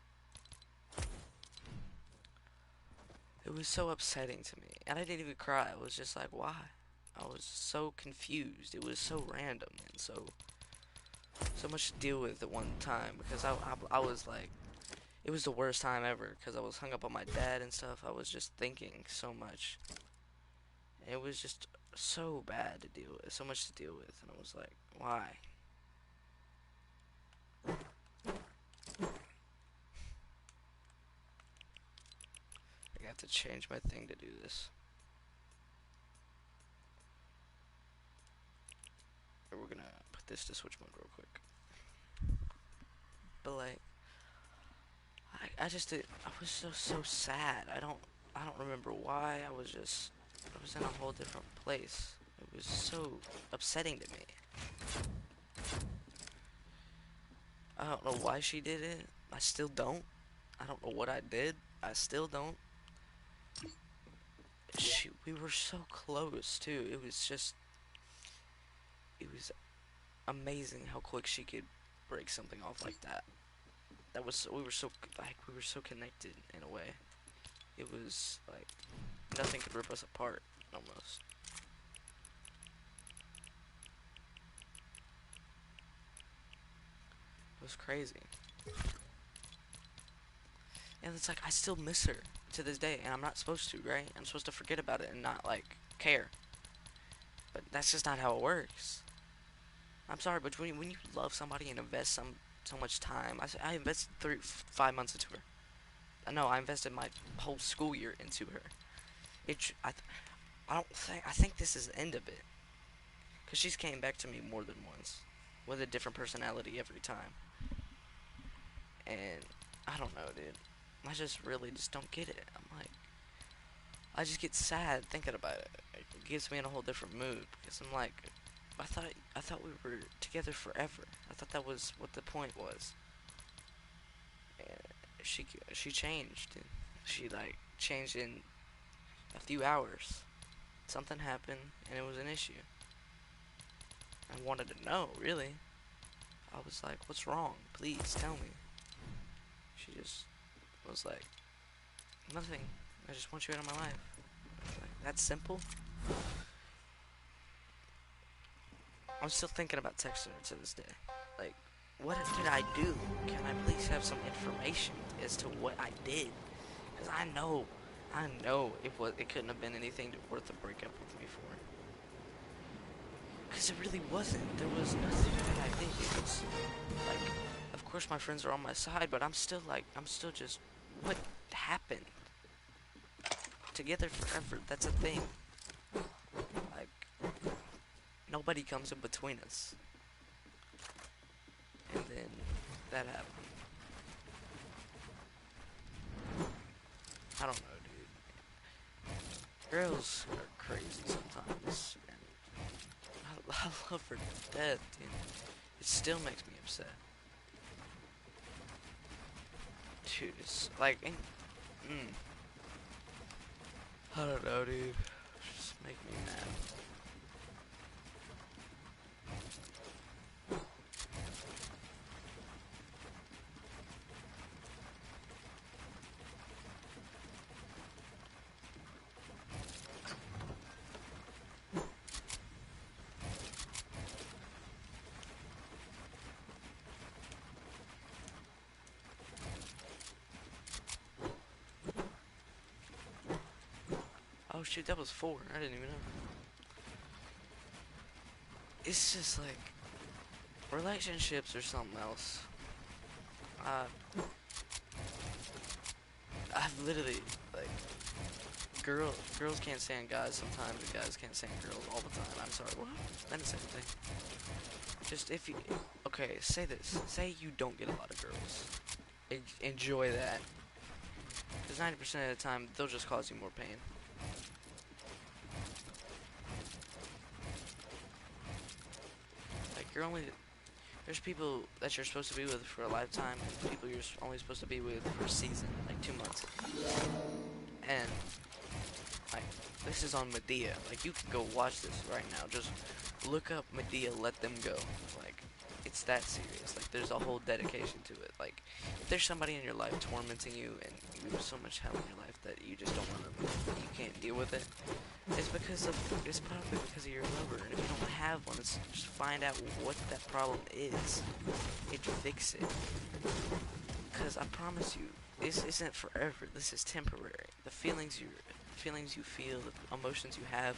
It was so upsetting to me. And I didn't even cry. I was just like, why? I was so confused. It was so random and so much to deal with at one time because I was like, it was the worst time ever because I was hung up on my dad and stuff. I was just thinking so much. And it was just so bad to deal with, so much to deal with. And I was like, why? I have to change my thing to do this. Or we're gonna put this to switch mode real quick. But like, I just did. I was so sad. I don't remember why. I was in a whole different place. It was so upsetting to me. I don't know why she did it. I still don't. I don't know what I did. I still don't. We were so close too. It was amazing how quick she could break something off like that. We were so connected in a way. It was like nothing could rip us apart almost. It was crazy. And it's like I still miss her to this day, and I'm not supposed to, right? I'm supposed to forget about it and not like care. But that's just not how it works. I'm sorry, but when you love somebody and invest so much time, I invested 5 months into her. No, I invested my whole school year into her. I don't think I think this is the end of it, cause she's came back to me more than once, with a different personality every time, and I don't know, dude. I just really just don't get it. I'm like, I just get sad thinking about it. It gets me in a whole different mood because I'm like, I thought we were together forever. I thought that was what the point was. And she changed. And she like changed in a few hours. Something happened and it was an issue. I wanted to know, really. I was like, what's wrong? Please tell me. She just was like, nothing. I just want you out of my life. Like, that's simple. I'm still thinking about texting her to this day. Like, what did I do? Can I please have some information as to what I did? Because I know it couldn't have been anything worth a breakup with me for. Because it really wasn't. There was nothing that I did. It was like, of course my friends are on my side, but I'm still just, what happened? Together forever, that's a thing. Like, nobody comes in between us. And then that happened. I don't know, dude. Girls are crazy sometimes, and I love her to death, and it still makes me upset. Dude, it's like, I don't know, dude. Just make me mad. Oh shoot, that was 4. I didn't even know. It's just like, relationships or something else. Uh, I've literally, like, girls can't stand guys sometimes, and guys can't stand girls all the time. I'm sorry, what? I didn't say anything. Just if you, okay, say this. Say you don't get a lot of girls. Enjoy that. Because 90% of the time, they'll just cause you more pain. Like, there's people that you're supposed to be with for a lifetime, and people you're only supposed to be with for a season, like 2 months. And, like, this is on Medea. Like, you can go watch this right now. Just look up Medea, Let Them Go. Like, it's that serious. Like, there's a whole dedication to it. Like, if there's somebody in your life tormenting you, and you have so much hell in your life that you just don't want to, you can't deal with it, it's probably because of your lover. And if you don't have one, just find out what that problem is and fix it. Because I promise you, this isn't forever. This is temporary. The feelings you feel, the emotions you have,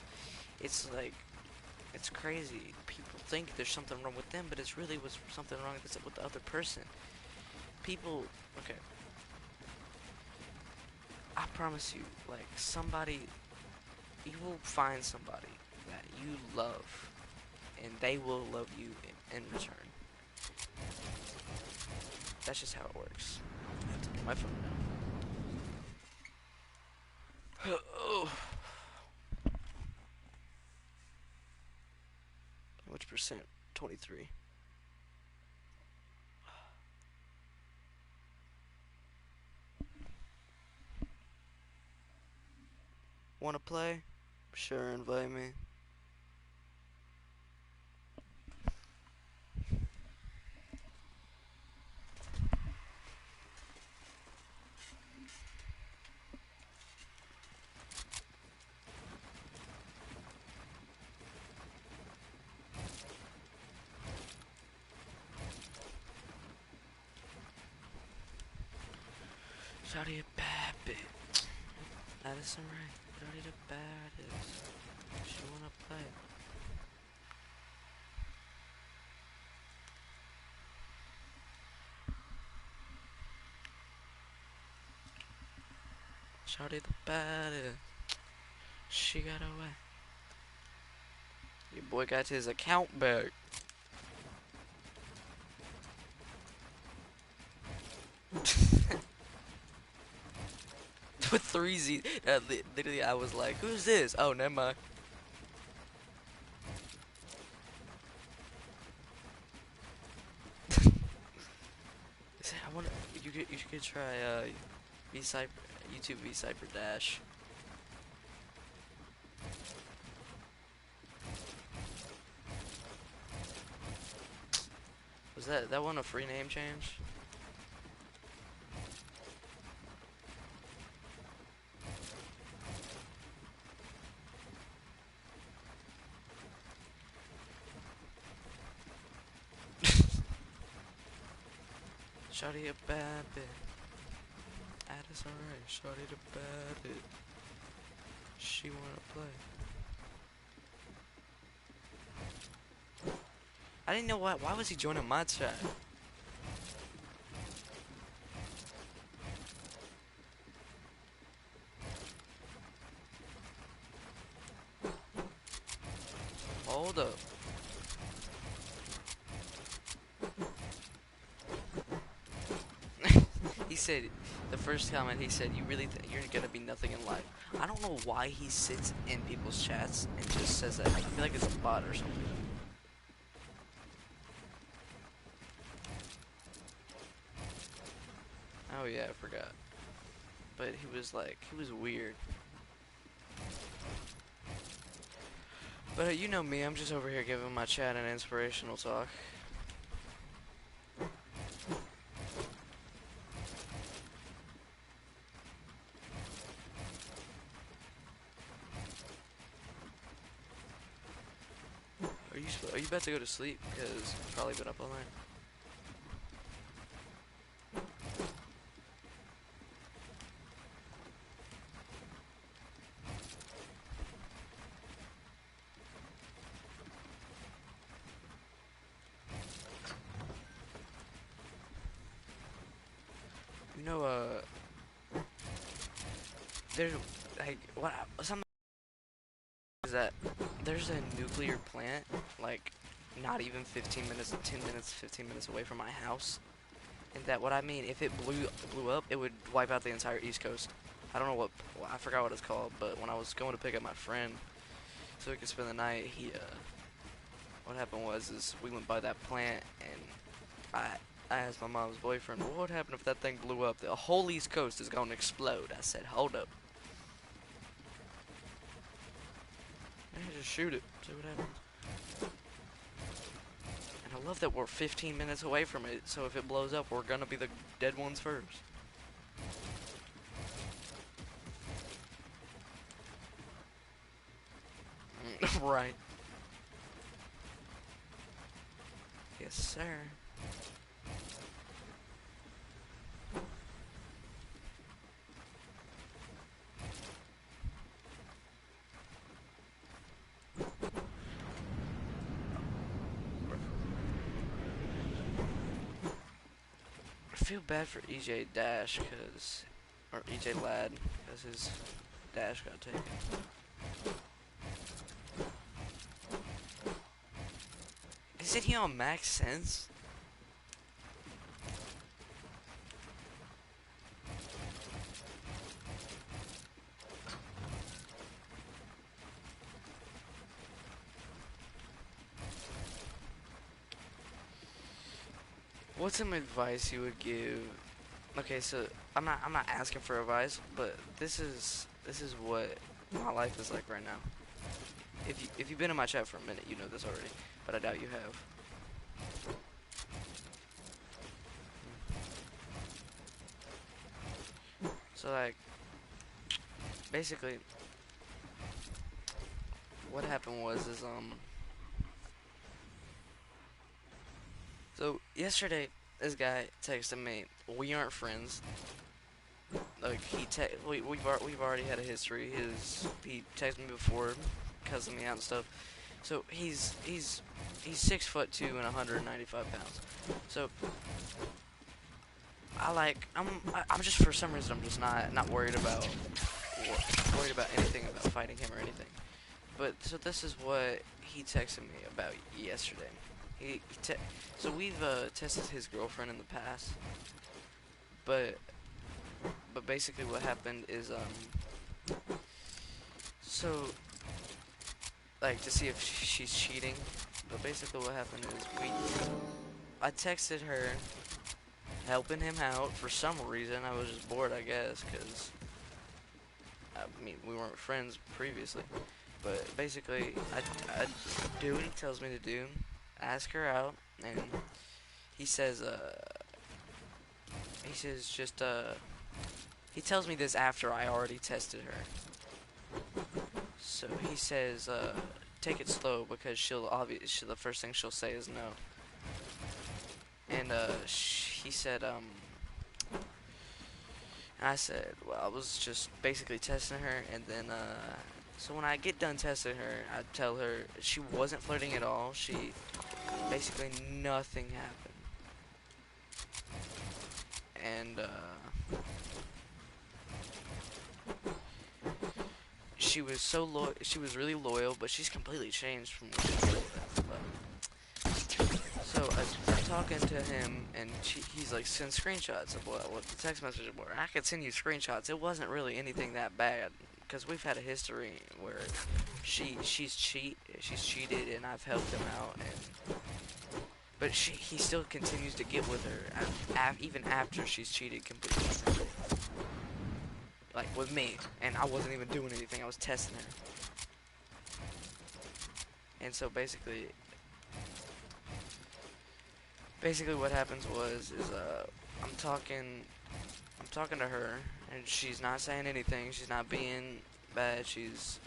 it's like, it's crazy. People think there's something wrong with them, but it's really was something wrong with the other person. People, okay. I promise you, like, you will find somebody that you love, and they will love you in return. That's just how it works. I have to get my phone now. Oh. Which percent? 23. Wanna play? Sure, invite me. Shawty a bad bitch. That is alright. Shawty the baddest. She wanna play. Shawty the baddest. She got away. Your boy got his account back. With 3 Z's. Literally, I was like, who's this? Oh, never mind. I wonder, you could try YouTube VCypher Dash. Was that one a free name change? Shawty a bad bitch. That is alright. Shawty the bad bitch. She wanna play. I didn't know why was he joining my chat? Hold up. He said The first comment he said, "You really think you're gonna be nothing in life?" I don't know why he sits in people's chats and just says that. I feel like it's a bot or something. Oh yeah, I forgot. But he was like, he was weird. But you know me, I'm just over here giving my chat an inspirational talk. Are you about to go to sleep? Because you've probably been up all night. You know, there's like what something is that there's a nuclear plant like not even 15 minutes, 10 minutes, 15 minutes away from my house. And that what I mean, if it blew up, it would wipe out the entire East Coast. I don't know what, well, I forgot what it's called, but when I was going to pick up my friend so we could spend the night, what happened was is we went by that plant and I asked my mom's boyfriend, what would happen if that thing blew up? The whole East Coast is going to explode. I said, hold up. Just shoot it. See what happens. And I love that we're 15 minutes away from it, so if it blows up, we're gonna be the dead ones first. Right. Yes, sir. I feel bad for EJ Dash, or EJ Ladd, because his dash got taken. Isn't he on max sense? What's some advice you would give? Okay, so I'm not asking for advice, but this is what my life is like right now. If you've been in my chat for a minute, you know this already, but I doubt you have. So like, basically, what happened was is so yesterday this guy texted me. We aren't friends. Like we've already had a history. He texted me before, cussing me out and stuff. So he's 6'2" and 195 pounds. So I'm just for some reason I'm just not worried about anything about fighting him or anything. But so this is what he texted me about yesterday. So we've tested his girlfriend in the past, but basically what happened is so like to see if she's cheating. But basically what happened is I texted her helping him out for some reason. I was just bored, I guess, because I mean we weren't friends previously. But basically I do what he tells me to do, ask her out, and he says just he tells me this after I already tested her. So he says take it slow because the first thing she'll say is no. And he said and I said, well, I was just basically testing her, and then so when I get done testing her, I tell her she wasn't flirting at all. She basically nothing happened. And she was she was really loyal, but she's completely changed from what she was. So I talking to him, and he's like, send screenshots of what the text messages were. I could send you screenshots. It wasn't really anything that bad, because we've had a history where she's cheated, and I've helped him out, and but he still continues to get with her, even after she's cheated completely. Like, with me, and I wasn't even doing anything, I was testing her. And so basically what happens is I'm talking to her, and she's not saying anything, she's not being bad, she's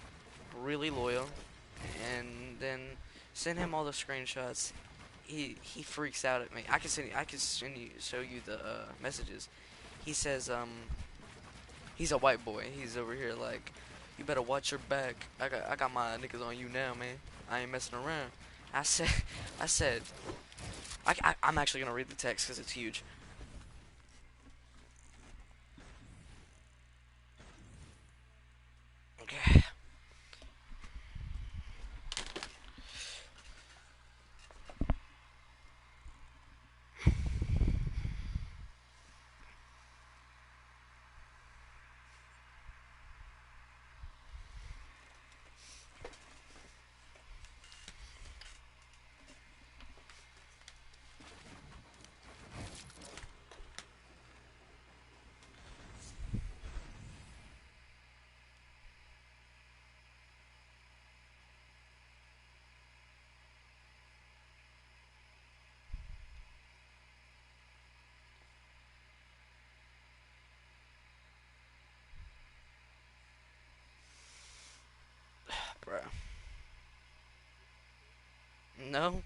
really loyal, and then send him all the screenshots. He freaks out at me. I can show you the messages. He says he's a white boy. He's over here like, you better watch your back. I got my niggas on you now, man. I ain't messing around. I said I said I'm actually gonna read the text because it's huge. Okay. Bro. No.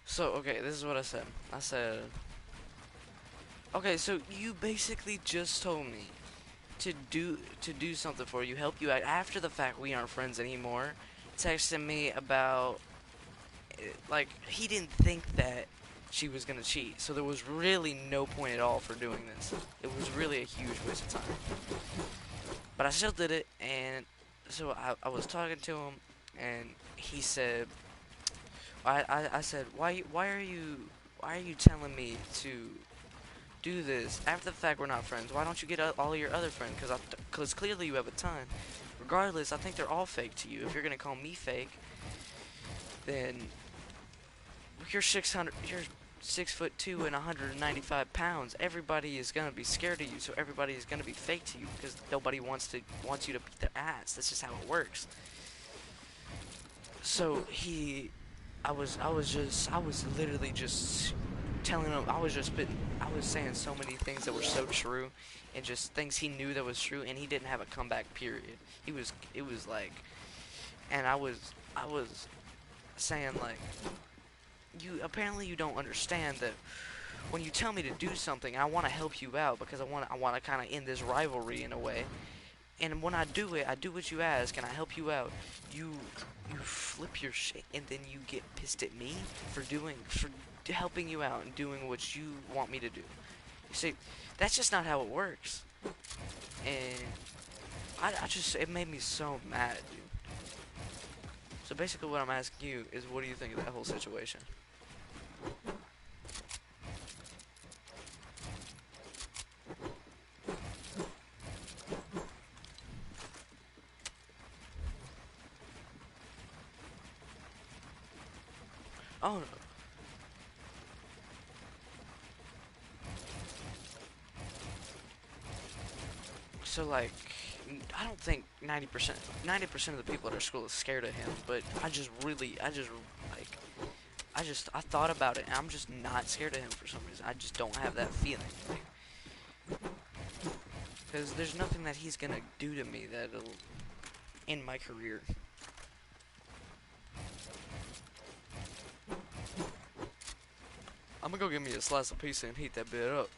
So, okay, this is what I said. I said, okay, so you basically just told me to do something for you, help you out after the fact we aren't friends anymore. Texting me about like he didn't think that she was gonna cheat, so there was really no point at all for doing this. It was really a huge waste of time. But I still did it, and so I was talking to him, and he said, I said, why are you telling me to do this after the fact we're not friends? Why don't you get all your other friends? Because clearly you have a ton. Regardless, I think they're all fake to you. If you're gonna call me fake, then you're 6'2" and 195 pounds. Everybody is gonna be scared of you, so everybody is gonna be fake to you because nobody wants you to beat their ass. That's just how it works. So I was literally just telling him, I was saying so many things that were so true, and just things he knew that was true, and he didn't have a comeback period. It was like, and I was saying like, apparently you don't understand that when you tell me to do something, I want to help you out because I want to kind of end this rivalry in a way. And when I do it, I do what you ask, and I help you out. You you flip your shit, and then you get pissed at me for helping you out and doing what you want me to do. You see, that's just not how it works. And it made me so mad, dude. So basically, what I'm asking you is, what do you think of that whole situation? Oh, no. So like, I don't think 90% of the people at our school is scared of him, but I thought about it, and I'm just not scared of him for some reason. I just don't have that feeling. Because there's nothing that he's gonna do to me that'll end my career. I'm gonna go get me a slice of pizza and heat that bit up.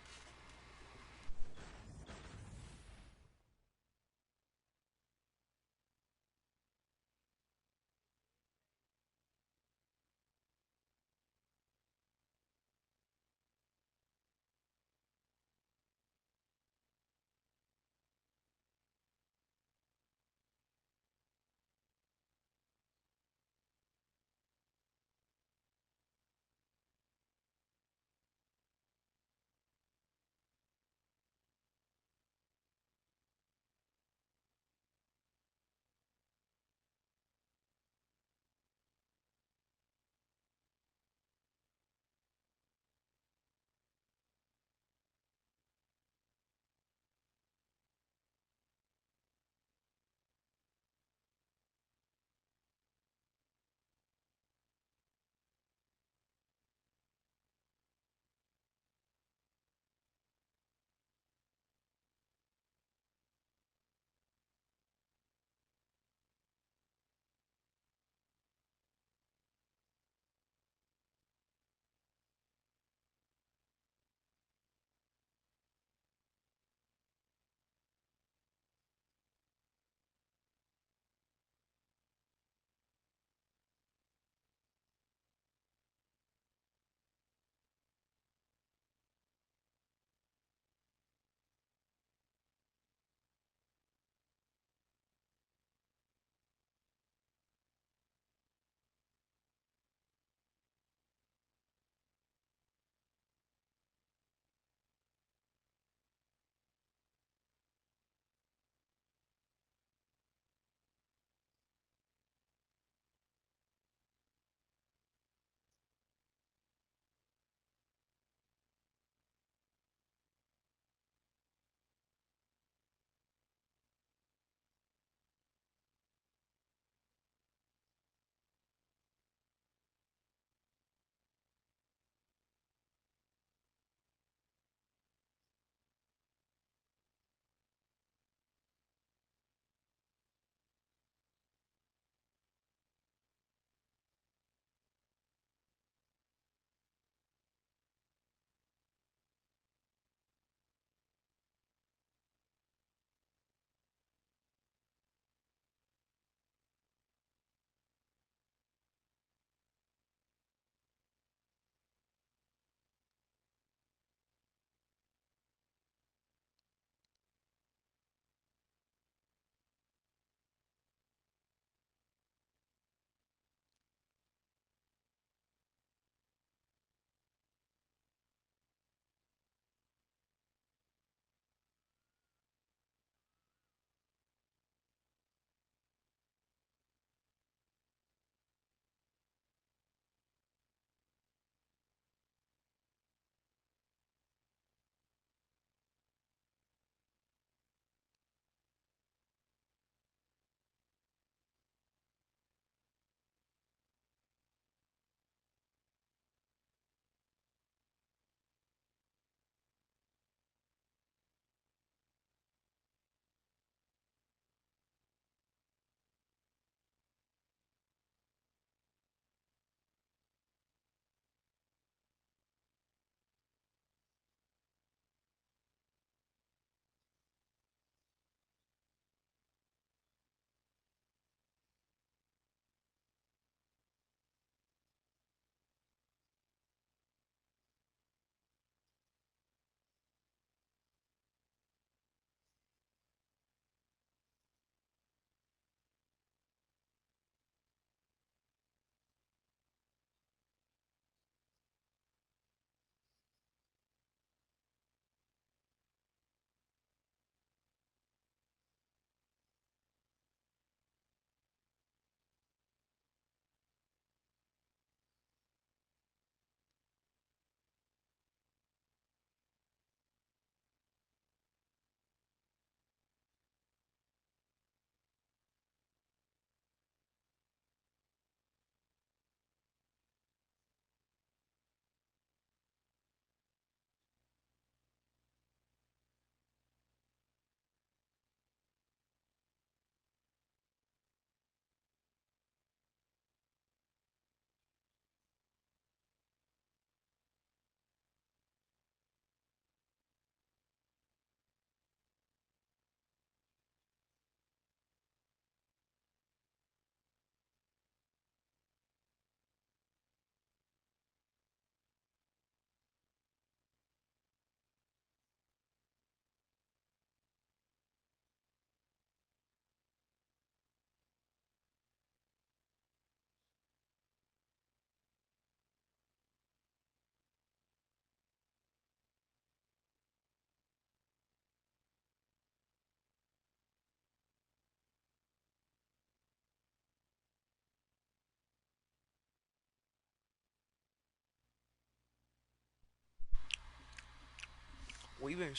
we've been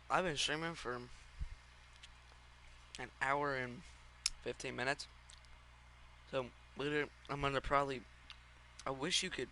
I've been streaming for an hour and 15 minutes. So later I'm gonna probably. I wish you could.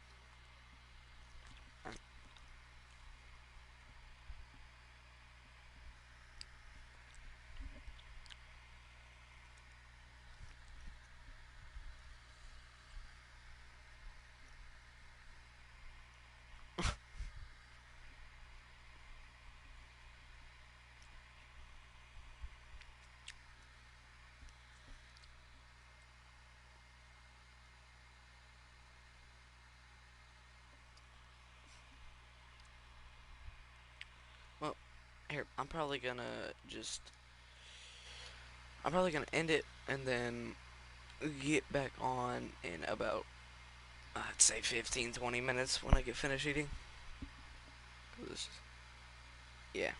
Well, here I'm probably gonna just. I'm probably gonna end it and then get back on in about I'd say 15, 20 minutes when I get finished eating. 'Cause yeah.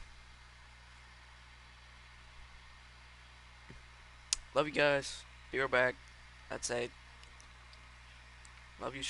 Love you guys. Be right back. I'd say love you.